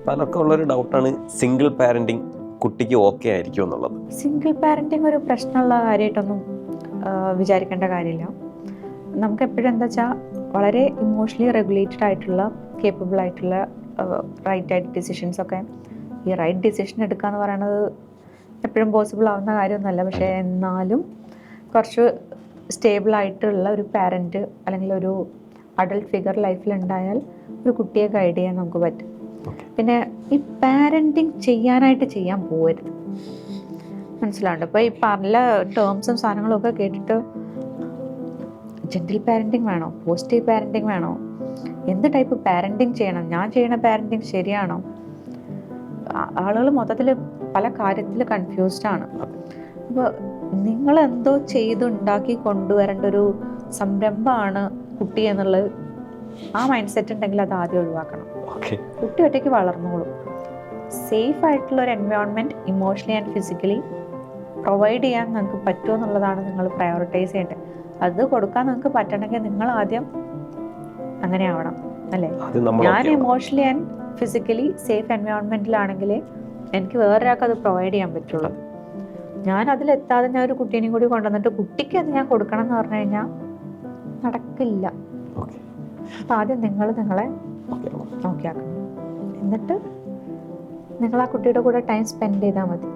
പലർക്കും ഉള്ളൊരു ഡൗട്ടാണ് single parenting കുട്ടിക്ക് ഓക്കെ ആയിരിക്കും എന്നുള്ളത്. സിംഗിൾ പാരന്റിങ് ഒരു പ്രശ്നമുള്ള കാര്യമായിട്ടൊന്നും വിചാരിക്കേണ്ട കാര്യമില്ല. നമുക്ക് എപ്പോഴും എന്താ വെച്ചാൽ വളരെ ഇമോഷണലി റെഗുലേറ്റഡ് ആയിട്ടുള്ള കേപ്പബിൾ ആയിട്ടുള്ള റൈറ്റ് ആയിട്ട് ഡിസിഷൻസ് ഒക്കെ ഈ റൈറ്റ് ഡിസിഷൻ എടുക്കുക എന്ന് പറയുന്നത് എപ്പോഴും പോസിബിൾ ആവുന്ന കാര്യമൊന്നുമല്ല. പക്ഷേ എന്നാലും കുറച്ച് സ്റ്റേബിൾ ആയിട്ടുള്ള ഒരു പാരൻറ്റ് അല്ലെങ്കിൽ ഒരു അഡൾട്ട് ഫിഗർ ലൈഫിൽ ഉണ്ടായാൽ ഒരു കുട്ടിയെ ഗൈഡ് ചെയ്യാൻ നമുക്ക് പറ്റും. പിന്നെ ഈ പാരൻറ്റിങ് ചെയ്യാൻ പോകരുത്, മനസ്സിലാവുന്നുണ്ട്. ഇപ്പോൾ ഈ പല ടേംസും സാധനങ്ങളും ഒക്കെ കേട്ടിട്ട് ജെന്റിൽ പാരൻറ്റിങ് വേണോ, പോസിറ്റീവ് പാരൻറ്റിങ് വേണോ, എന്ത് ടൈപ്പ് പാരൻറ്റിങ് ചെയ്യണം, ഞാൻ ചെയ്യണ പാരൻറ്റിങ് ശരിയാണോ, ആളുകൾ മൊത്തത്തിൽ പല കാര്യത്തിൽ കൺഫ്യൂസ്ഡ് ആണ്. അപ്പോൾ നിങ്ങളെന്തോ ചെയ്തുണ്ടാക്കി കൊണ്ടുവരേണ്ട ഒരു സംരംഭമാണ് കുട്ടി എന്നുള്ളത് ആ മൈൻഡ് സെറ്റ് ഉണ്ടെങ്കിൽ അത് ആദ്യം ഒഴിവാക്കണം. കുട്ടി ഒറ്റയ്ക്ക് വളർന്നോളും. സേഫ് ആയിട്ടുള്ള ഒരു environment emotionally and physically provide ചെയ്യാൻ നിങ്ങൾക്ക് പറ്റുമോ എന്നുള്ളതാണ് നിങ്ങൾ പ്രയോറിറ്റൈസ് ചെയ്യേണ്ടത്. അത് കൊടുക്കാൻ നിങ്ങൾക്ക് പറ്റണമെങ്കിൽ നിങ്ങൾ ആദ്യം അങ്ങനെ ആവണം, അല്ലേ? ഞാൻ ഇമോഷണലി ആൻഡ് ഫിസിക്കലി സേഫ് എൻവയോൺമെൻറ്റിലാണെങ്കിൽ എനിക്ക് വേറൊരാൾക്ക് അത് പ്രൊവൈഡ് ചെയ്യാൻ പറ്റുള്ളൂ. ഞാൻ അതിലെത്താതെ ഞാൻ ഒരു കുട്ടീനെയും കൂടി കൊണ്ടുവന്നിട്ട് കുട്ടിക്ക് അത് ഞാൻ കൊടുക്കണം എന്ന് പറഞ്ഞു കഴിഞ്ഞാൽ നടക്കില്ല. അപ്പം ആദ്യം നിങ്ങൾ നിങ്ങളെ നോക്കിയാക്കണം, എന്നിട്ട് നിങ്ങൾ ആ കുട്ടിയുടെ കൂടെ ടൈം സ്പെൻഡ് ചെയ്താൽ മതി.